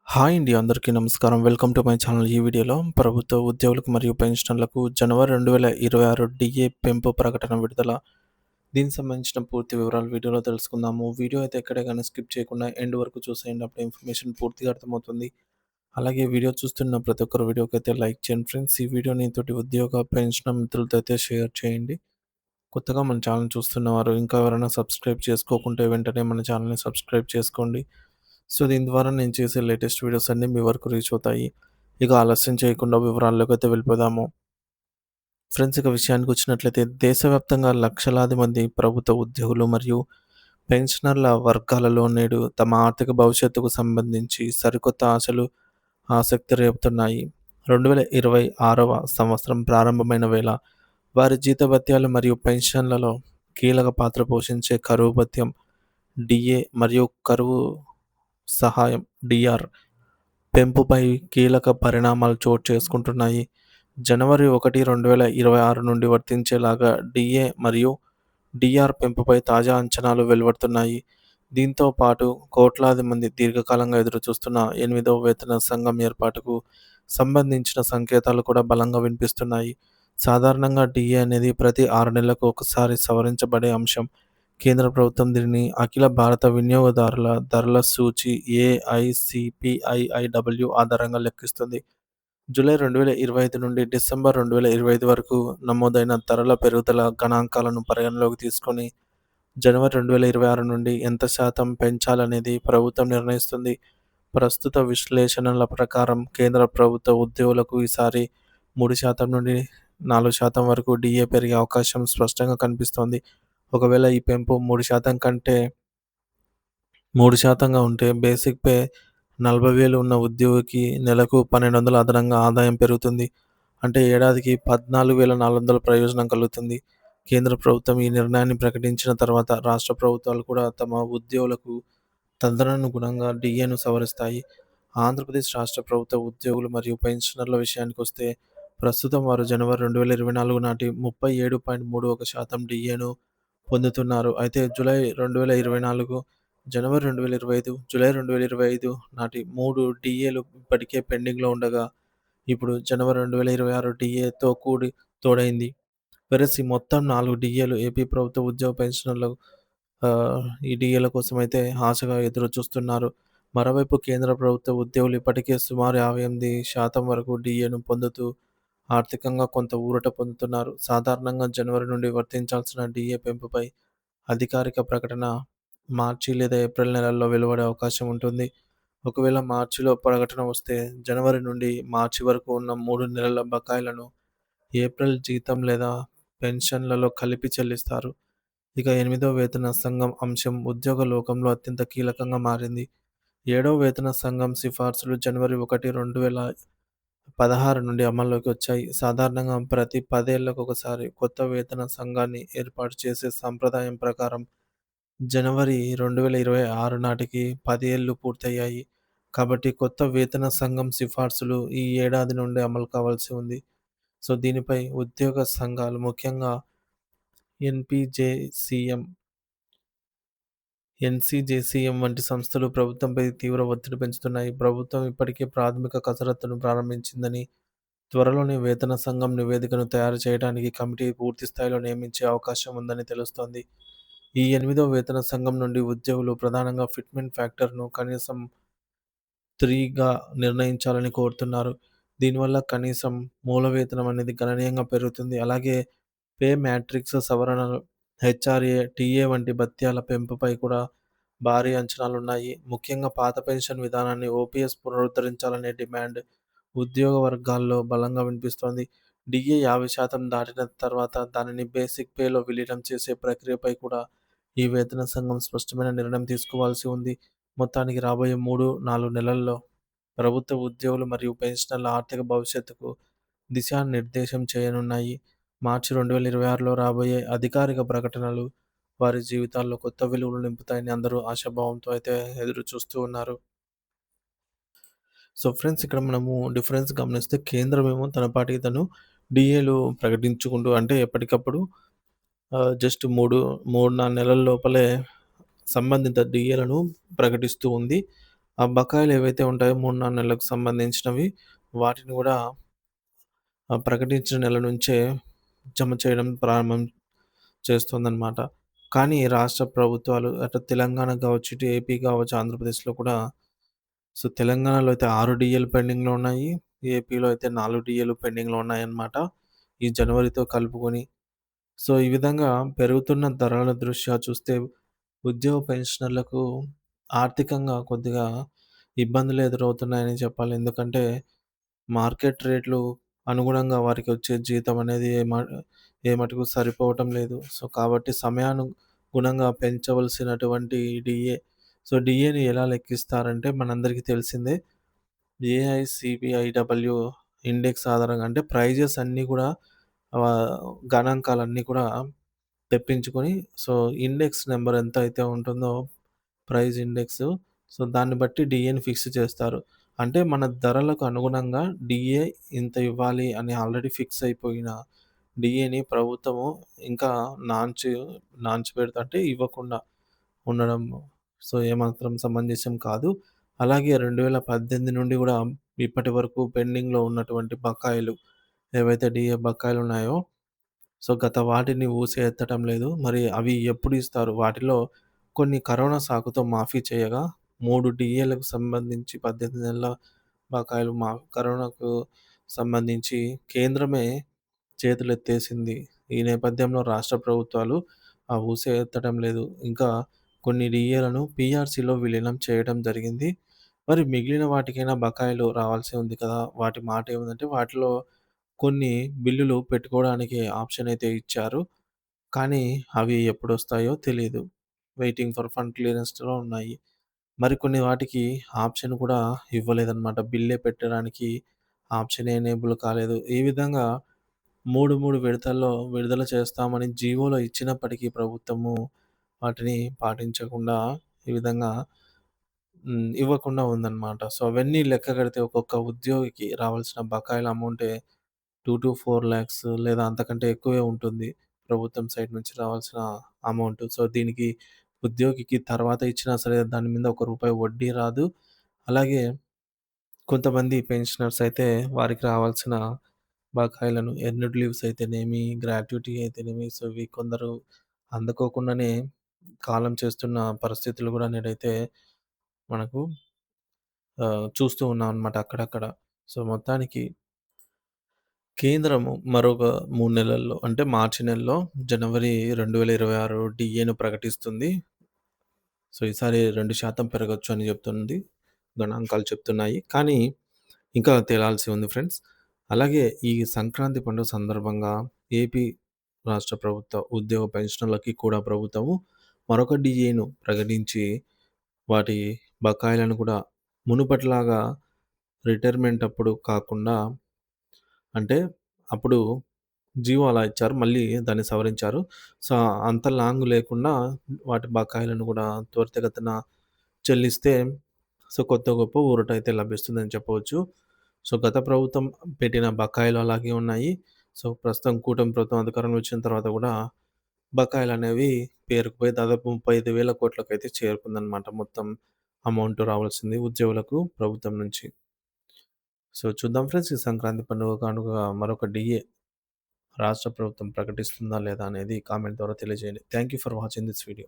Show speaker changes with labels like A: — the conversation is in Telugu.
A: హాయ్ అండి. అందరికీ నమస్కారం. Welcome to my channel. ఈ వీడియోలో ప్రభుత్వ ఉద్యోగులకు మరియు పెన్షనర్లకు జనవరి 2026 డిఏ పెంపు ప్రకటన విడుదల. దీనికి సంబంధించిన పూర్తి వివరాలు వీడియోలో తెలుసుకుందాము. వీడియో అయితే ఎక్కడ గాని స్కిప్ చేయకుండా ఎండ్ వరకు చూసేయండి. అప్పుడు ఇన్ఫర్మేషన్ పూర్తిగా అర్థమవుతుంది. అలాగే వీడియో చూస్తున్న ప్రతి ఒక్కరు వీడియోకైతే లైక్ చేయండి ఫ్రెండ్స్. ఈ వీడియోని తోటి ఉద్యోగ, పెన్షనర్ మిత్రులతో అయితే షేర్ చేయండి. కొత్తగా మన ఛానల్ చూస్తున్నవారు ఇంకా ఎవరైనా సబ్స్క్రైబ్ చేసుకోకుంటే వెంటనే మన ఛానల్‌ని సబ్స్క్రైబ్ చేసుకోండి. సో, దీని ద్వారా నేను చేసే లేటెస్ట్ వీడియోస్ అన్నీ మీ వరకు రీచ్ అవుతాయి. ఇక ఆలస్యం చేయకుండా వివరాల్లోకైతే వెళ్ళిపోదాము. ఫ్రెండ్స్, ఇక విషయానికొచ్చినట్లయితే దేశవ్యాప్తంగా లక్షలాది మంది ప్రభుత్వ ఉద్యోగులు మరియు పెన్షనర్ల వర్గాలలో నేడు తమ ఆర్థిక భవిష్యత్తుకు సంబంధించి సరికొత్త ఆశలు, ఆసక్తి రేపుతున్నాయి. 2026వ సంవత్సరం ప్రారంభమైన వేళ వారి జీతభత్యాలు మరియు పెన్షన్లలో కీలక పాత్ర పోషించే కరువు భత్యం, డిఏ మరియు కరువు సహాయం, డిఆర్ పెంపుపై కీలక పరిణామాలు చోటు చేసుకుంటున్నాయి. జనవరి 1, 2026 నుండి వర్తించేలాగా డిఏ మరియు డిఆర్ పెంపుపై తాజా అంచనాలు వెలువడుతున్నాయి. దీంతో పాటు కోట్లాది మంది దీర్ఘకాలంగా ఎదురుచూస్తున్న 8వ వేతన సంఘం ఏర్పాటుకు సంబంధించిన సంకేతాలు కూడా బలంగా వినిపిస్తున్నాయి. సాధారణంగా డిఏ అనేది ప్రతి 6 నెలలకు ఒకసారి సవరించబడే అంశం. కేంద్ర ప్రభుత్వం దీనిని అఖిల భారత వినియోగదారుల ధరల సూచి ఏఐసిపిఐఐడబ్ల్యూ ఆధారంగా లెక్కిస్తుంది. జూలై 2025 నుండి డిసెంబర్ 2025 వరకు నమోదైన ధరల పెరుగుదల గణాంకాలను పరిగణలోకి తీసుకొని జనవరి 2026 నుండి ఎంత శాతం పెంచాలనేది ప్రభుత్వం నిర్ణయిస్తుంది. ప్రస్తుత విశ్లేషణల ప్రకారం కేంద్ర ప్రభుత్వ ఉద్యోగులకు ఈసారి 3% నుండి 4% వరకు డిఏ పెరిగే అవకాశం స్పష్టంగా కనిపిస్తోంది. ఒకవేళ ఈ పెంపు 3% కంటే 3%గా ఉంటే బేసిక్ పే 40,000 ఉన్న ఉద్యోగికి నెలకు 1,200 అదనంగా ఆదాయం పెరుగుతుంది. అంటే ఏడాదికి 14,400 ప్రయోజనం కలుగుతుంది. కేంద్ర ప్రభుత్వం ఈ నిర్ణయాన్ని ప్రకటించిన తర్వాత రాష్ట్ర ప్రభుత్వాలు కూడా తమ ఉద్యోగులకు తదనుగుణంగా డిఏను సవరిస్తాయి. ఆంధ్రప్రదేశ్ రాష్ట్ర ప్రభుత్వ ఉద్యోగులు మరియు పెన్షనర్ల విషయానికొస్తే ప్రస్తుతం వారు జనవరి 2024 నాటి 37.31% డిఏను పొందుతున్నారు. అయితే జూలై 2024, జనవరి 2025, జూలై 2025 నాటి 3 డిఏలు ఇప్పటికే పెండింగ్‌లో ఉండగా, ఇప్పుడు జనవరి 2026 డిఏతో తోడైంది. ఈ మొత్తం 4 డిఏలు ఏపీ ప్రభుత్వ ఉద్యోగ పెన్షనర్లు ఈ డిఏల కోసమైతే ఆశగా ఎదురు చూస్తున్నారు. మరోవైపు కేంద్ర ప్రభుత్వ ఉద్యోగులు ఇప్పటికే సుమారు 58% వరకు డిఏను పొందుతూ ఆర్థికంగా కొంత ఊరట పొందుతున్నారు. సాధారణంగా జనవరి నుండి వర్తించాల్సిన డిఏ పెంపుపై అధికారిక ప్రకటన మార్చి లేదా ఏప్రిల్ నెలల్లో వెలువడే అవకాశం ఉంటుంది. ఒకవేళ మార్చిలో ప్రకటన వస్తే జనవరి నుండి మార్చి వరకు ఉన్న 3 నెలల బకాయిలను ఏప్రిల్ జీతం లేదా పెన్షన్లలో కలిపి చెల్లిస్తారు. ఇక 8వ వేతన సంఘం అంశం ఉద్యోగ లోకంలో అత్యంత కీలకంగా మారింది. 7వ వేతన సంఘం సిఫార్సులు జనవరి 1, 2016 నుండి అమల్లోకి వచ్చాయి. సాధారణంగా ప్రతి 10 ఏళ్లకొకసారి కొత్త వేతన సంఘాన్ని ఏర్పాటు చేసే సంప్రదాయం ప్రకారం జనవరి 2026 నాటికి 10 ఏళ్లు పూర్తయ్యాయి. కాబట్టి కొత్త వేతన సంఘం సిఫార్సులు ఈ ఏడాది నుండి అమలు కావాల్సి ఉంది. సో, దీనిపై ఉద్యోగ సంఘాలు ముఖ్యంగా ఎన్‌పీజేసీఎం, ఎన్‌సీజేసీఎం వంటి సంస్థలు ప్రభుత్వంపై తీవ్ర ఒత్తిడి పెంచుతున్నాయి. ప్రభుత్వం ఇప్పటికే ప్రాథమిక కసరత్తును ప్రారంభించిందని, త్వరలోనే వేతన సంఘం నివేదికను తయారు చేయడానికి కమిటీ పూర్తి స్థాయిలో నియమించే అవకాశం ఉందని తెలుస్తోంది. ఈ 8వ వేతన సంఘం నుండి ఉద్యోగులు ప్రధానంగా ఫిట్‌మెంట్ ఫ్యాక్టర్‌ను కనీసం 3గా నిర్ణయించాలని కోరుతున్నారు. దీనివల్ల కనీసం మూల వేతనం అనేది గణనీయంగా పెరుగుతుంది. అలాగే పే మ్యాట్రిక్స్ సవరణలు, హెచ్ఆర్ఏ, టీఏ వంటి భత్యాల పెంపుపై కూడా భారీ అంచనాలున్నాయి. ముఖ్యంగా పాత పెన్షన్ విధానాన్ని ఓపీఎస్ పునరుద్ధరించాలనే డిమాండ్ ఉద్యోగ వర్గాల్లో బలంగా వినిపిస్తోంది. డిఏ 50% దాటిన తర్వాత దానిని బేసిక్ పేలో విలీనం చేసే ప్రక్రియపై కూడా ఈ వేతన సంఘం స్పష్టమైన నిర్ణయం తీసుకోవాల్సి ఉంది. మొత్తానికి రాబోయే 3, 4 నెలల్లో ప్రభుత్వ ఉద్యోగులు మరియు పెన్షనర్ల ఆర్థిక భవిష్యత్తుకు దిశానిర్దేశం చేయనున్నాయి. మార్చి 2026లో రాబోయే అధికారిక ప్రకటనలు వారి జీవితాల్లో కొత్త వెలుగులు నింపుతాయని అందరూ ఆశాభావంతో అయితే ఎదురు చూస్తూ ఉన్నారు. సో, ఫ్రెండ్స్, ఇక్కడ మనము డిఫరెన్స్ గమనిస్తే కేంద్రమేమో తన పాటికి తను డీఏలు ప్రకటించుకుంటూ అంటే ఎప్పటికప్పుడు జస్ట్ 3, 4 నెలల లోపలే సంబంధిత డీఏలను ప్రకటిస్తూ ఉంది. ఆ బకాయిలు ఏవైతే ఉంటాయో 3, 4 నెలలకు సంబంధించినవి వాటిని గూడా ప్రకటించిన నెల నుంచే జమ చేయడం ప్రారంభం చేస్తుందనమాట. కానీ రాష్ట్ర ప్రభుత్వాలు అటు తెలంగాణ కావచ్చు, ఇటు ఏపీ కావచ్చు, ఆంధ్రప్రదేశ్‌లో కూడా తెలంగాణలో అయితే 6 డీఏలు పెండింగ్‌లో ఉన్నాయి. ఏపీలో అయితే 4 డీఏలు పెండింగ్‌లో ఉన్నాయన్నమాట. ఈ జనవరితో కలుపుకొని. ఈ విధంగా పెరుగుతున్న ధరల దృష్ట్యా చూస్తే ఉద్యోగ పెన్షనర్లకు ఆర్థికంగా కొద్దిగా ఇబ్బందులు ఎదురవుతున్నాయని చెప్పాలి. ఎందుకంటే మార్కెట్ రేట్లు అనుగుణంగా వారికొచ్చే జీతం అనేది ఏ మటుకు సరిపోవటం లేదు. కాబట్టి సమయానుగుణంగా పెంచవలసినటువంటి డీఏ. డీఏని ఎలా లెక్కిస్తారంటే మనందరికీ తెలిసిందే. ఏఐసీపీఐడబ్ల్యూ ఇండెక్స్ ఆధారంగా అంటే ప్రైజెస్ అన్నీ కూడా గణాంకాలన్నీ కూడా తెప్పించుకొని ఇండెక్స్ నంబర్ ఎంతైతే ఉంటుందో ప్రైస్ ఇండెక్స్. దాన్ని బట్టి డీఏని ఫిక్స్ చేస్తారు. అంటే మన ధరలకు అనుగుణంగా డీఏ ఇంత ఇవ్వాలి అని ఆల్రెడీ ఫిక్స్ అయిపోయిన డీఏని ప్రభుత్వము ఇంకా నాంచి నాంచిపెడుతూ అంటే ఇవ్వకుండా ఉండడం ఏమాత్రం సమంజసం కాదు. అలాగే 2018 నుండి గూడా ఇప్పటి వరకు పెండింగ్‌లో ఉన్నటువంటి బకాయిలు ఏవైతే డీఏ బకాయిలున్నాయో గత వాటిని ఊసే ఎత్తడం లేదు. మరి అవి ఎప్పుడు ఇస్తారు? వాటిలో కొన్ని కరోనా సాకుతో మాఫీ చేయగా 3 డీఏలకు సంబంధించి 18 నెలల బకాయిలు కరోనాకు సంబంధించి కేంద్రమే చేతులెత్తేసింది. ఈ నేపథ్యంలో రాష్ట్ర ప్రభుత్వాలు ఆ ఊసే ఎత్తడం లేదు. ఇంకా కొన్ని డీఏలను పీఆర్సీలో విలీనం చేయడం జరిగింది. మరి మిగిలిన వాటికైనా బకాయిలు రావాల్సి ఉంది కదా! వాటి మాట ఏముందంటే వాటిలో కొన్ని బిల్లులు పెట్టుకోవడానికి ఆప్షన్ అయితే ఇచ్చారు. కానీ అవి ఎప్పుడొస్తాయో తెలీదు. వెయిటింగ్ ఫర్ ఫండ్ క్లియరెన్స్‌లో ఉన్నాయి. మరికొన్ని వాటికి ఆప్షన్ కూడా ఇవ్వలేదన్నమాట. బిల్లే పెట్టడానికి ఆప్షన్ ఎనేబుల్ కాలేదు. ఈ విధంగా 3 విడతల్లో విడుదల చేస్తామని జీవోలో ఇచ్చినప్పటికీ ప్రభుత్వము వాటిని పాటించకుండా ఈ విధంగా ఇవ్వకుండా ఉందన్నమాట. అవన్నీ లెక్క కడితే ఒక్కొక్క ఉద్యోగికి రావాల్సిన బకాయిల అమౌంటే 2-4 లాక్స్ లేదా అంతకంటే ఎక్కువే ఉంటుంది. ప్రభుత్వం సైడ్ నుంచి రావాల్సిన అమౌంట్. దీనికి ఉద్యోగికి తర్వాత ఇచ్చినా సరే దాని మీద ఒక రూపాయి వడ్డీ రాదు. అలాగే కొంతమంది పెన్షనర్స్ అయితే వారికి రావాల్సిన బకాయిలను ఎర్న్‌డ్ లీవ్స్ అయితేనేమి, గ్రాట్యుటీ అయితేనేమి ఇవి కొందరు అందుకోకుండానే కాలం చేస్తున్న పరిస్థితులు గూడా నేడైతే మనకు చూస్తూ ఉన్నామనమాట అక్కడక్కడ. మొత్తానికి కేంద్రము మరొక 3 నెలల్లో అంటే మార్చి నెలలో జనవరి 2026 డీఏను ప్రకటిస్తుంది. ఈసారి 2% పెరగొచ్చు అని చెప్తుంది. గణాంకాలు చెప్తున్నాయి. కానీ ఇంకా తేలాల్సి ఉంది ఫ్రెండ్స్. అలాగే ఈ సంక్రాంతి పండుగ సందర్భంగా ఏపీ రాష్ట్ర ప్రభుత్వ ఉద్యోగ పెన్షనర్లకి కూడా ప్రభుత్వము మరొక డీఏను ప్రకటించి వాటి బకాయిలను కూడా మునుపటిలాగా రిటైర్మెంట్ అప్పుడు కాకుండా అంటే అప్పుడు జీవో అలా ఇచ్చారు. మళ్ళీ దాన్ని సవరించారు. సో, అంత లాంగ్ లేకుండా వాటి బకాయిలను కూడా త్వరితగతిన చెల్లిస్తే కొద్దో గొప్ప ఊరటైతే లభిస్తుందని చెప్పవచ్చు. గత ప్రభుత్వం పెట్టిన బకాయిలు అలాగే ఉన్నాయి. ప్రస్తుతం కూటమి ప్రభుత్వం అధికారంలో వచ్చిన తర్వాత కూడా బకాయిలనేవి పేరుకుపోయి దాదాపు 35,000 కోట్లకైతే చేరుకుందనమాట. మొత్తం అమౌంట్ రావాల్సింది ఉద్యోగులకు ప్రభుత్వం నుంచి. చూద్దాం ఫ్రెండ్స్ ఈ సంక్రాంతి పండుగ కానుక మరొక డీఏ రాష్ట్ర ప్రభుత్వం ప్రకటిస్తుందా లేదా అనేది కామెంట్ ద్వారా తెలియజేయండి. Thank you for watching this video.